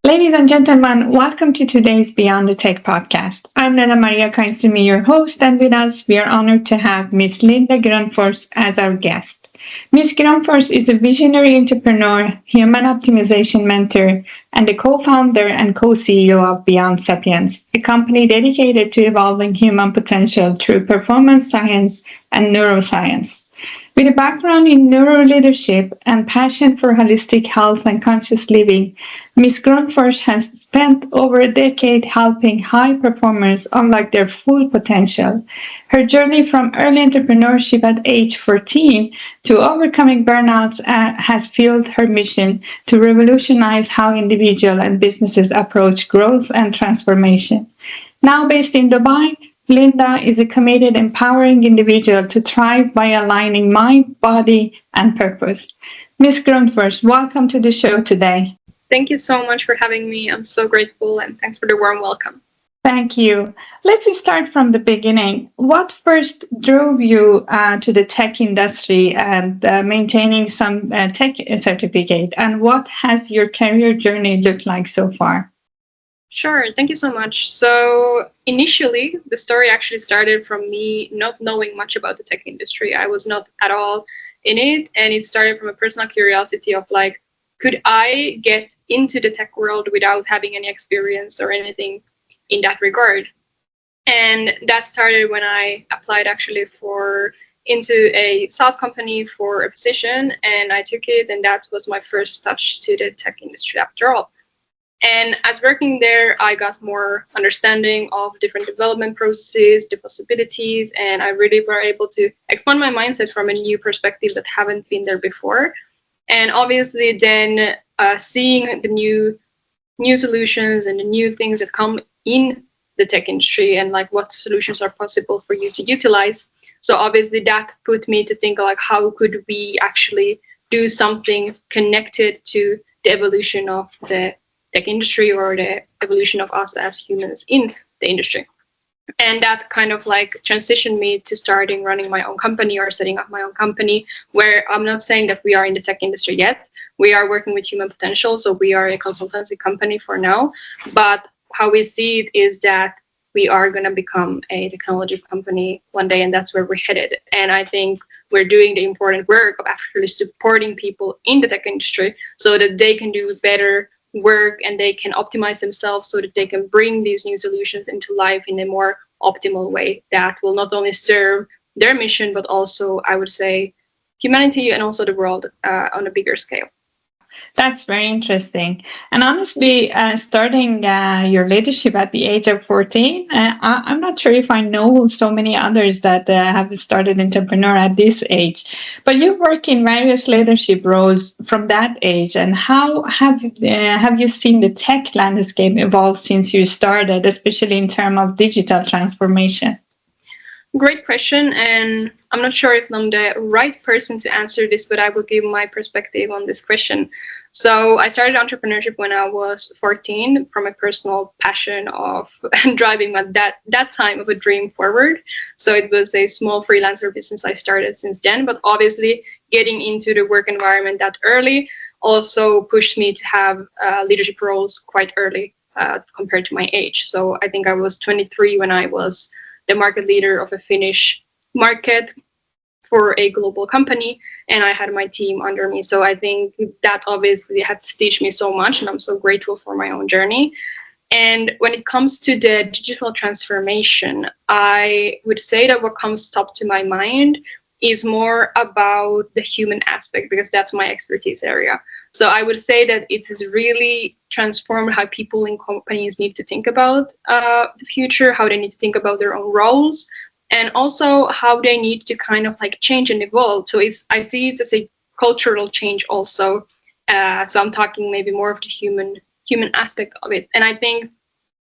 Ladies and gentlemen, welcome to today's Beyond the Tech podcast. I'm Nana Maria Kainstumi, your host, and with us, we are honored to have Miss Linda Grönfors as our guest. Miss Grönfors is a visionary entrepreneur, human optimization mentor, and the co-founder and co-CEO of Beyond Sapiens, a company dedicated to evolving human potential through performance science and neuroscience. With a background in neuroleadership and passion for holistic health and conscious living, Ms. Grönfors has spent over a decade helping high performers unlock their full potential. Her journey from early entrepreneurship at age 14 to overcoming burnouts has fueled her mission to revolutionize how individuals and businesses approach growth and transformation. Now based in Dubai, Linda is a committed, empowering individual to thrive by aligning mind, body, and purpose. Ms. Grönfors, welcome to the show today. Thank you so much for having me. I'm so grateful, and thanks for the warm welcome. Thank you. Let's start from the beginning. What first drove you to the tech industry and maintaining some tech certificate? And what has your career journey looked like so far? Sure, thank you so much. So initially, the story actually started from me not knowing much about the tech industry. I was not at all in it, and it started from a personal curiosity of like, could I get into the tech world without having any experience or anything in that regard? And that started when I applied actually into a SaaS company for a position, and I took it, and that was my first touch to the tech industry after all. And as working there, I got more understanding of different development processes, the possibilities, and I really were able to expand my mindset from a new perspective that haven't been there before. And obviously then seeing the new solutions and the new things that come in the tech industry and like what solutions are possible for you to utilize. So obviously that put me to think like, how could we actually do something connected to the evolution of the tech industry or the evolution of us as humans in the industry. And that kind of like transitioned me to starting running my own company or setting up my own company, where I'm not saying that we are in the tech industry yet. We are working with human potential, so we are a consultancy company for now. But how we see it is that we are going to become a technology company one day, and that's where we're headed. And I think we're doing the important work of actually supporting people in the tech industry so that they can do better work and they can optimize themselves so that they can bring these new solutions into life in a more optimal way that will not only serve their mission, but also, I would say, humanity and also the world on a bigger scale. That's very interesting. And honestly, starting your leadership at the age of 14, I'm not sure if I know so many others that have started entrepreneur at this age. But you work in various leadership roles from that age. And how have you seen the tech landscape evolve since you started, especially in terms of digital transformation? Great question, and I'm not sure if I'm the right person to answer this, but I will give my perspective on this question. So I started entrepreneurship when I was 14 from a personal passion of driving that time of a dream forward. So it was a small freelancer business I started since then, but obviously getting into the work environment that early also pushed me to have leadership roles quite early compared to my age. So I think I was 23 when I was the market leader of a Finnish market for a global company, and I had my team under me. So I think that obviously had to teach me so much, and I'm so grateful for my own journey. And when it comes to the digital transformation, I would say that what comes top to my mind is more about the human aspect, because that's my expertise area. So I would say that it has really transformed how people in companies need to think about the future, how they need to think about their own roles, and also how they need to kind of like change and evolve. So I see it as a cultural change also. So I'm talking maybe more of the human aspect of it. And I think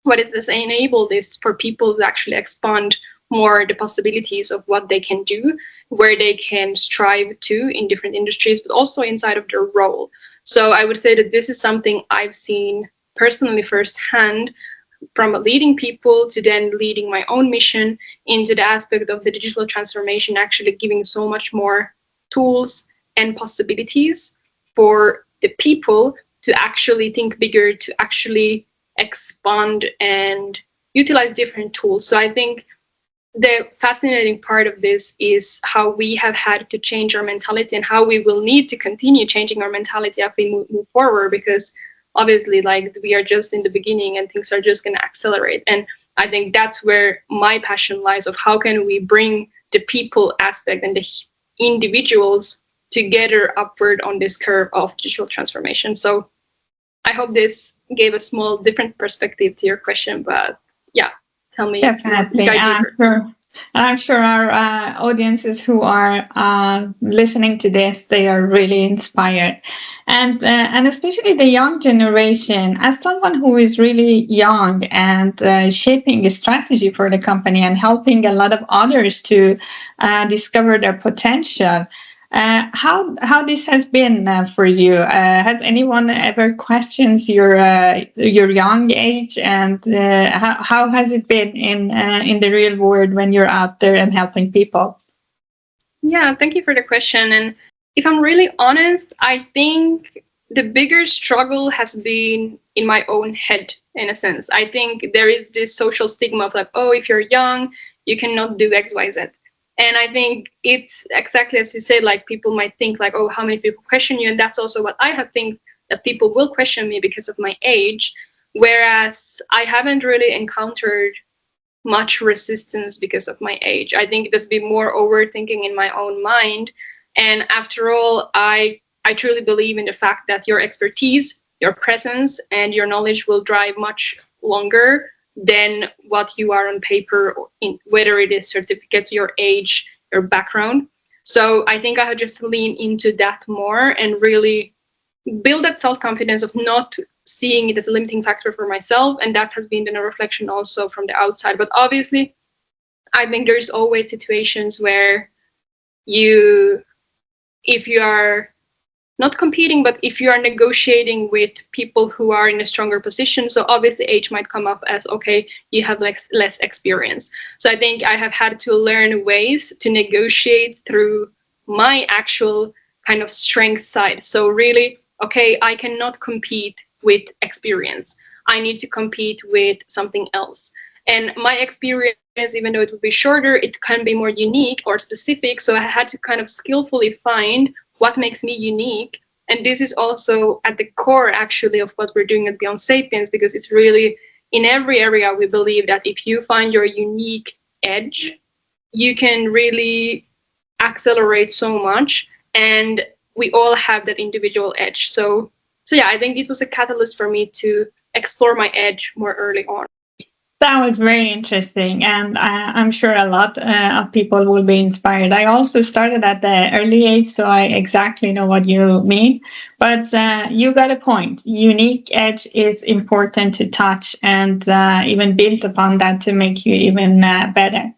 what it has enabled is for people to actually expand more the possibilities of what they can do, where they can strive to in different industries, but also inside of their role. So I would say that this is something I've seen personally firsthand, from leading people to then leading my own mission into the aspect of the digital transformation, actually giving so much more tools and possibilities for the people to actually think bigger, to actually expand and utilize different tools. So I think the fascinating part of this is how we have had to change our mentality and how we will need to continue changing our mentality as we move forward, because obviously like we are just in the beginning and things are just going to accelerate. And I think that's where my passion lies, of how can we bring the people aspect and the individuals together upward on this curve of digital transformation. So I hope this gave a small different perspective to your question, but yeah, tell me. Definitely. I'm sure our audiences who are listening to this, they are really inspired. And especially the young generation, as someone who is really young and shaping a strategy for the company and helping a lot of others to discover their potential. How this has been for you? Has anyone ever questions your young age, and how has it been in the real world when you're out there and helping people? Yeah, thank you for the question. And if I'm really honest, I think the bigger struggle has been in my own head, in a sense. I think there is this social stigma of like, oh, if you're young, you cannot do X, Y, Z. And I think it's exactly as you say, like people might think like, oh, how many people question you? And that's also what I have think, that people will question me because of my age. Whereas I haven't really encountered much resistance because of my age. I think there's been more overthinking in my own mind. And after all, I truly believe in the fact that your expertise, your presence, and your knowledge will drive much longer than what you are on paper, in whether it is certificates, your age, your background. So I think I have just lean into that more and really build that self-confidence of not seeing it as a limiting factor for myself. And that has been the reflection also from the outside. But obviously, I think there's always situations where if you are not competing, but if you are negotiating with people who are in a stronger position, so obviously age might come up as, okay, you have less experience. So I think I have had to learn ways to negotiate through my actual kind of strength side. So really, okay, I cannot compete with experience. I need to compete with something else. And my experience, even though it would be shorter, it can be more unique or specific. So I had to kind of skillfully find what makes me unique. And this is also at the core, actually, of what we're doing at Beyond Sapiens, because it's really in every area we believe that if you find your unique edge, you can really accelerate so much. And we all have that individual edge. So yeah, I think it was a catalyst for me to explore my edge more early on. That was very interesting, and I'm sure a lot of people will be inspired. I also started at the early age, so I exactly know what you mean. But you got a point. Unique edge is important to touch and even build upon that to make you even better.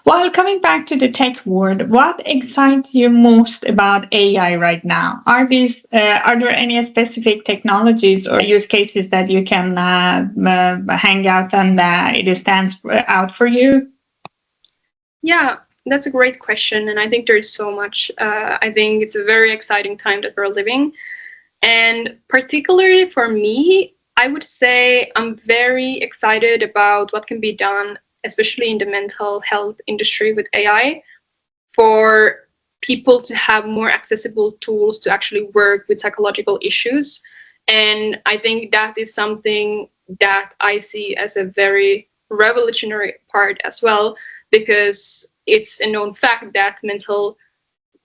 Well, coming back to the tech world, what excites you most about AI right now? Are there any specific technologies or use cases that you can hang out and it stands out for you? Yeah, that's a great question. And I think there's so much. I think it's a very exciting time that we're living. And particularly for me, I would say I'm very excited about what can be done, especially in the mental health industry with AI, for people to have more accessible tools to actually work with psychological issues. And I think that is something that I see as a very revolutionary part as well, because it's a known fact that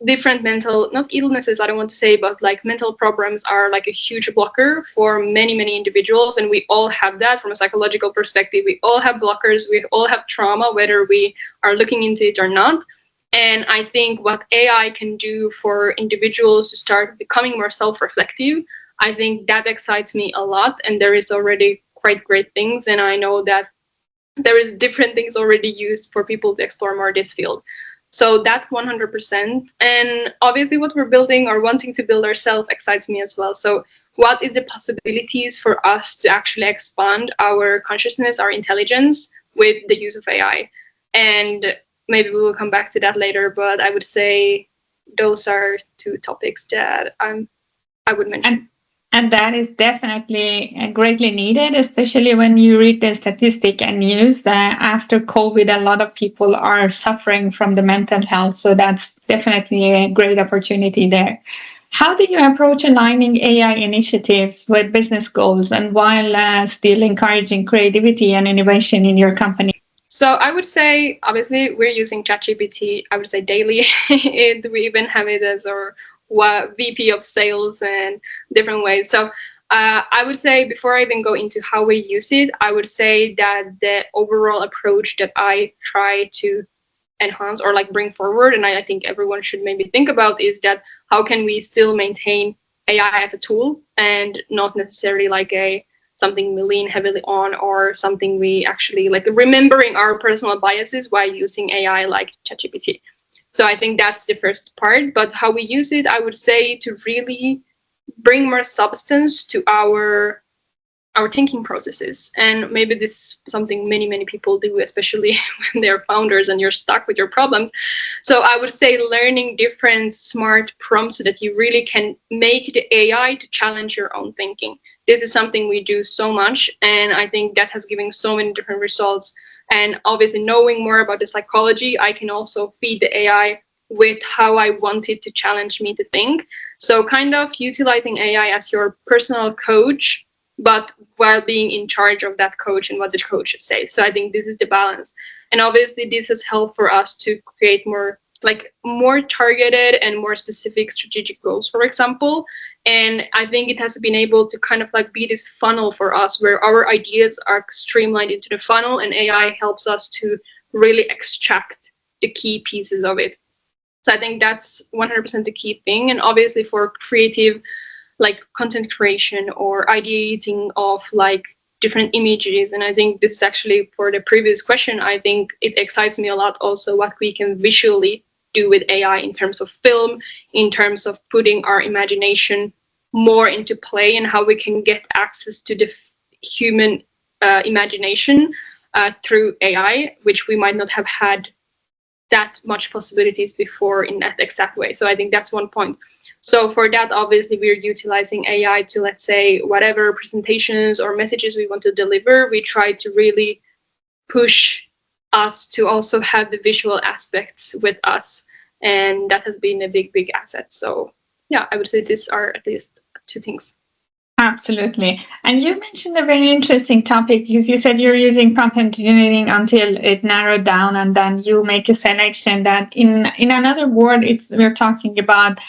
different mental, not illnesses, I don't want to say, but like mental problems are like a huge blocker for many individuals. And we all have that from a psychological perspective. We all have blockers, we all have trauma, whether we are looking into it or not. And I think what AI can do for individuals to start becoming more self-reflective, I think that excites me a lot. And there is already quite great things. And I know that there is different things already used for people to explore more this field. So that 100%. And obviously what we're building or wanting to build ourselves excites me as well. So what is the possibilities for us to actually expand our consciousness, our intelligence with the use of AI? And maybe we will come back to that later, but I would say those are two topics that I would mention. And that is definitely greatly needed, especially when you read the statistic and news that after COVID, a lot of people are suffering from the mental health. So that's definitely a great opportunity there. How do you approach aligning AI initiatives with business goals and while still encouraging creativity and innovation in your company? So I would say, obviously, we're using ChatGPT, I would say daily. We even have it as our VP of sales and different ways. So I would say, before I even go into how we use it, I would say that the overall approach that I try to enhance or like bring forward, and I think everyone should maybe think about, is that how can we still maintain AI as a tool and not necessarily like a something we lean heavily on or something we actually like remembering our personal biases while using AI like ChatGPT. So I think that's the first part. But how we use it, I would say, to really bring more substance to our thinking processes. And maybe this is something many people do, especially when they're founders and you're stuck with your problems. So I would say learning different smart prompts so that you really can make the AI to challenge your own thinking. This is something we do so much, and I think that has given so many different results. And obviously, knowing more about the psychology, I can also feed the AI with how I want it to challenge me to think. So kind of utilizing AI as your personal coach, but while being in charge of that coach and what the coach says. So I think this is the balance. And obviously this has helped for us to create more targeted and more specific strategic goals, for example. And I think it has been able to kind of like be this funnel for us where our ideas are streamlined into the funnel and AI helps us to really extract the key pieces of it. So I think that's 100% the key thing. And obviously for creative like content creation or ideating of like different images. And I think this is actually for the previous question, I think it excites me a lot also what we can visually do with AI in terms of film, in terms of putting our imagination more into play and how we can get access to the human imagination through AI, which we might not have had that much possibilities before in that exact way. So I think that's one point. So for that, obviously, we're utilizing AI to, let's say, whatever presentations or messages we want to deliver, we try to really push us to also have the visual aspects with us. And that has been a big asset. So yeah, I would say these are at least two things. Absolutely. And you mentioned a very interesting topic because you said you're using prompt engineering until it narrowed down and then you make a selection that in another word, we're talking about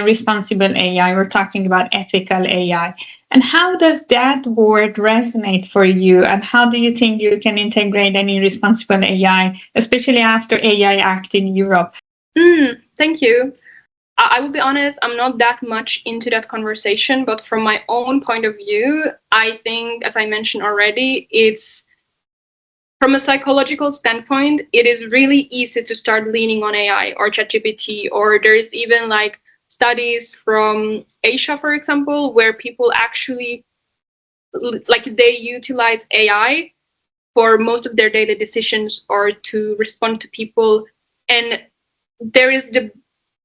responsible AI, we're talking about ethical AI. And how does that word resonate for you? And how do you think you can integrate any responsible AI, especially after AI Act in Europe? Thank you. I will be honest, I'm not that much into that conversation, but from my own point of view, I think, as I mentioned already, it's from a psychological standpoint, it is really easy to start leaning on AI or ChatGPT, or there's even like studies from Asia, for example, where people actually like they utilize AI for most of their daily decisions or to respond to people. And there is the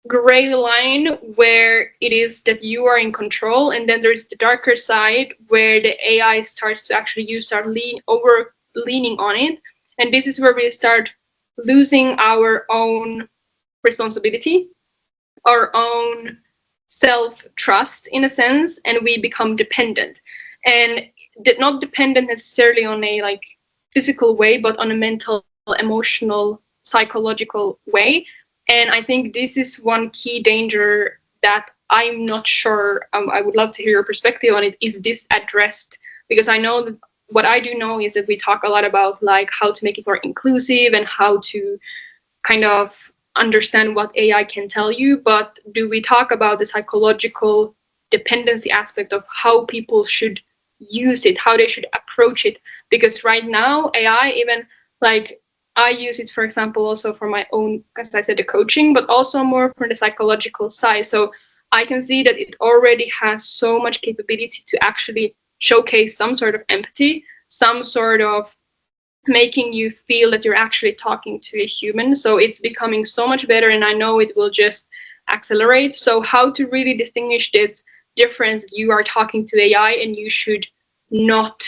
gray line where it is that you are in control, and then there's the darker side where the AI starts to actually leaning on it, and this is where we start losing our own responsibility, our own self-trust in a sense, and we become dependent, and not dependent necessarily on a like physical way, but on a mental, emotional, psychological way. And I think this is one key danger that I'm not sure, I would love to hear your perspective on it. Is this addressed? Because I know that what I do know is that we talk a lot about like how to make it more inclusive and how to kind of understand what AI can tell you. But do we talk about the psychological dependency aspect of how people should use it, how they should approach it? Because right now, AI, even like I use it, for example, also for my own, as I said, the coaching, but also more from the psychological side. So I can see that it already has so much capability to actually showcase some sort of empathy, some sort of making you feel that you're actually talking to a human. So it's becoming so much better, and I know it will just accelerate. So how to really distinguish this difference that you are talking to AI and you should not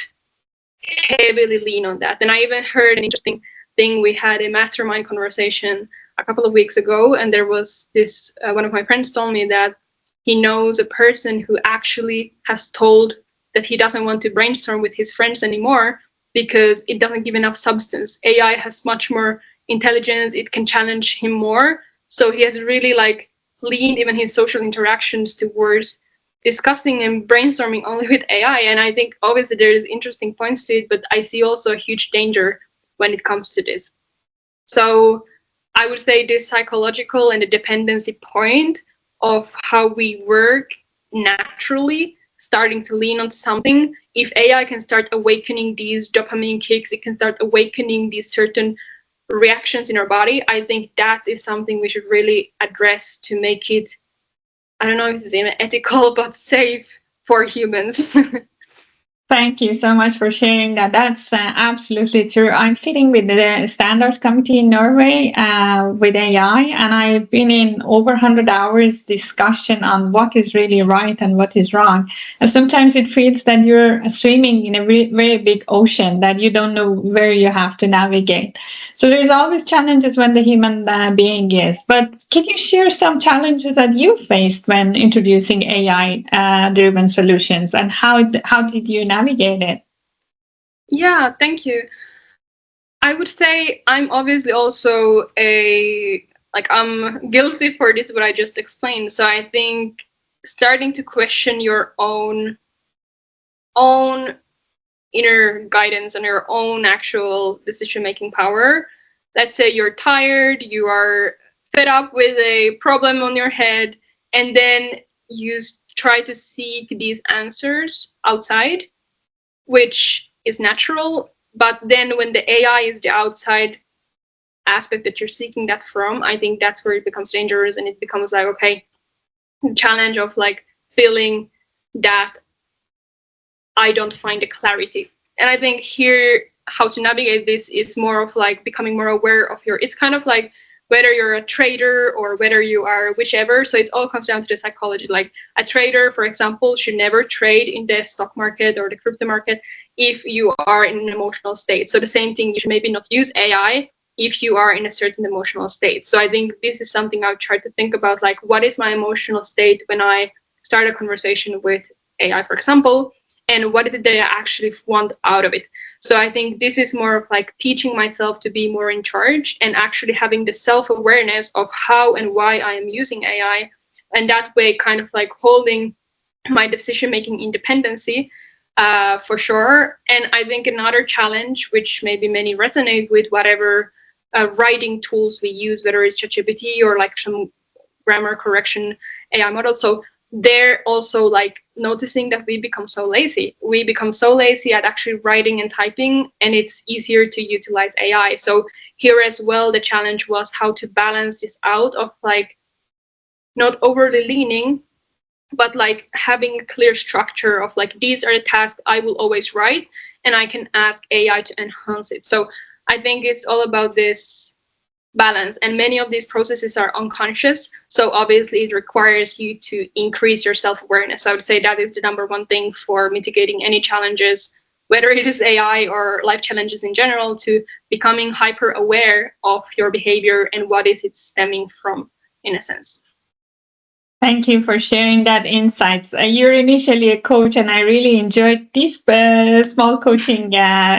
heavily lean on that. And I even heard an interesting thing. We had a mastermind conversation a couple of weeks ago, and there was this one of my friends told me that he knows a person who actually has told that he doesn't want to brainstorm with his friends anymore because it doesn't give enough substance. AI has much more intelligence, it can challenge him more. So he has really like leaned even his social interactions towards discussing and brainstorming only with AI. And I think obviously there is interesting points to it, but I see also a huge danger when it comes to this. So I would say this psychological and the dependency point of how we work naturally, starting to lean onto something. If AI can start awakening these dopamine kicks, it can start awakening these certain reactions in our body. I think that is something we should really address to make it, I don't know if it's even ethical, but safe for humans. Thank you so much for sharing that. That's absolutely true. I'm sitting with the standards committee in Norway with AI, and I've been in over 100 hours discussion on what is really right and what is wrong. And sometimes it feels that you're swimming in a very big ocean that you don't know where you have to navigate. So there's always challenges when the human being is. But can you share some challenges that you faced when introducing AI-driven solutions, and how did you navigate it? Yeah, thank you. I would say I'm obviously also I'm guilty for this, what I just explained. So I think starting to question your own inner guidance and your own actual decision-making power. Let's say you're tired, you are fed up with a problem on your head, and then you try to seek these answers outside, which is natural. But then when the AI is the outside aspect that you're seeking that from, I think that's where it becomes dangerous, and it becomes like, okay, the challenge of like feeling that I don't find the clarity. And I think here, how to navigate this is more of like becoming more aware of it's kind of like whether you're a trader or whether you are whichever. So it all comes down to the psychology. Like a trader, for example, should never trade in the stock market or the crypto market if you are in an emotional state. So the same thing, you should maybe not use AI if you are in a certain emotional state. So I think this is something I've tried to think about, like what is my emotional state when I start a conversation with AI, for example, and what is it that I actually want out of it. So I think this is more of like teaching myself to be more in charge and actually having the self-awareness of how and why I am using AI, and that way kind of like holding my decision-making independency for sure. And I think another challenge, which maybe many resonate with, whatever writing tools we use, whether it's ChatGPT or like some grammar correction AI model. So they're also like noticing that we become so lazy. We become so lazy at actually writing and typing, and it's easier to utilize AI. So here as well, the challenge was how to balance this out of like not overly leaning, but like having a clear structure of like, these are the tasks I will always write, and I can ask AI to enhance it. So I think it's all about this balance, and many of these processes are unconscious, so obviously it requires you to increase your self-awareness. I would say that is the number one thing for mitigating any challenges, whether it is AI or life challenges in general, to becoming hyper aware of your behavior and what is it stemming from, in a sense. Thank you for sharing that insights. You're initially a coach, and I really enjoyed these small coaching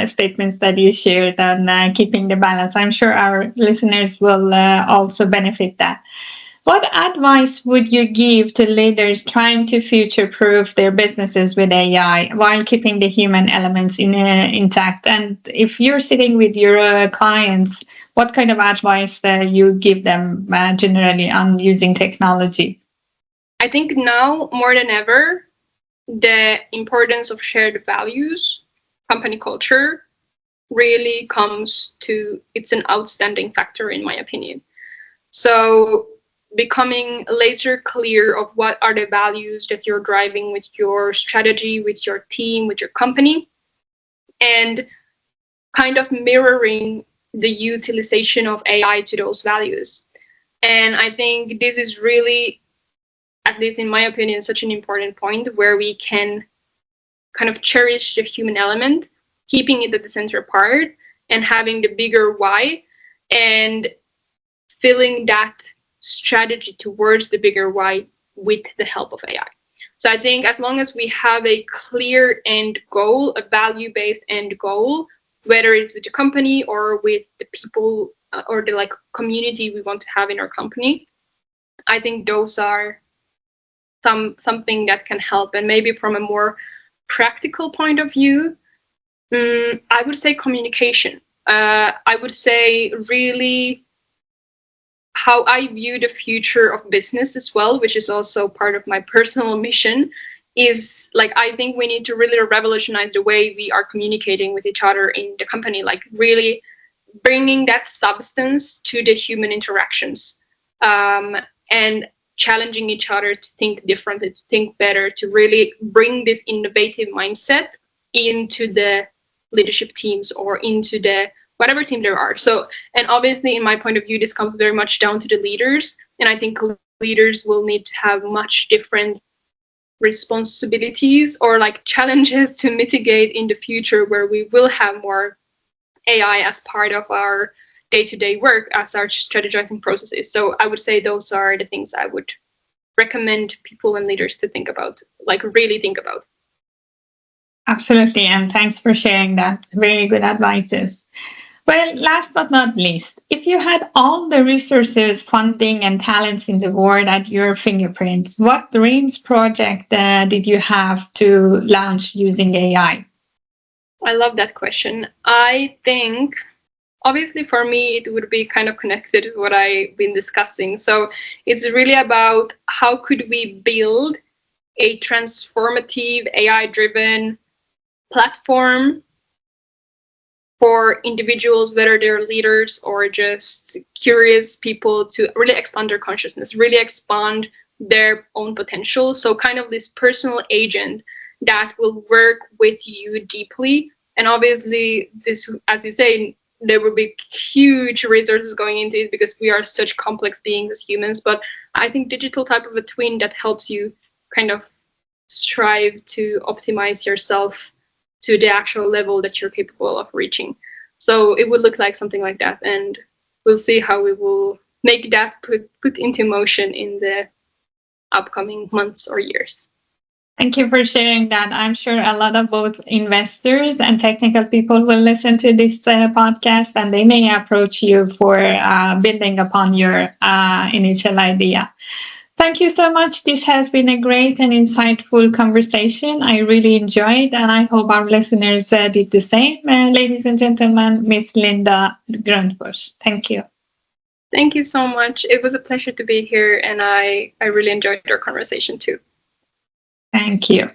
statements that you shared on keeping the balance. I'm sure our listeners will also benefit that. What advice would you give to leaders trying to future-proof their businesses with AI while keeping the human elements intact? And if you're sitting with your clients, what kind of advice you give them generally on using technology? I think now more than ever, the importance of shared values, company culture, really comes to, it's an outstanding factor in my opinion. So becoming laser clear of what are the values that you're driving with your strategy, with your team, with your company, and kind of mirroring the utilization of AI to those values. And I think this is really at least in my opinion, such an important point where we can kind of cherish the human element, keeping it at the center part and having the bigger why and filling that strategy towards the bigger why with the help of AI. So I think as long as we have a clear end goal, a value-based end goal, whether it's with the company or with the people or the like community we want to have in our company, I think those are something that can help. And maybe from a more practical point of view, I would say communication. I would say really how I view the future of business as well, which is also part of my personal mission, is like I think we need to really revolutionize the way we are communicating with each other in the company, like really bringing that substance to the human interactions, and challenging each other to think differently, to think better, to really bring this innovative mindset into the leadership teams or into the whatever team there are. So, and obviously in my point of view, this comes very much down to the leaders. And I think leaders will need to have much different responsibilities or like challenges to mitigate in the future, where we will have more AI as part of our day-to-day work as our strategizing processes. So I would say those are the things I would recommend people and leaders to think about, like really think about. Absolutely, and thanks for sharing that. Very good advices. Well, last but not least, if you had all the resources, funding, and talents in the world at your fingerprints, what dreams project did you have to launch using AI? I love that question. I think, obviously, for me, it would be kind of connected to what I've been discussing. So it's really about how could we build a transformative AI-driven platform for individuals, whether they're leaders or just curious people, to really expand their consciousness, really expand their own potential. So kind of this personal agent that will work with you deeply. And obviously this, as you say, there will be huge resources going into it because we are such complex beings as humans. But I think digital type of a twin that helps you kind of strive to optimize yourself to the actual level that you're capable of reaching. So it would look like something like that, and we'll see how we will make that put into motion in the upcoming months or years. Thank you for sharing that. I'm sure a lot of both investors and technical people will listen to this podcast, and they may approach you for building upon your initial idea. Thank you so much. This has been a great and insightful conversation. I really enjoyed, and I hope our listeners did the same. Ladies and gentlemen, Miss Linda Grönfors. Thank you. Thank you so much. It was a pleasure to be here, and I really enjoyed our conversation too. Thank you.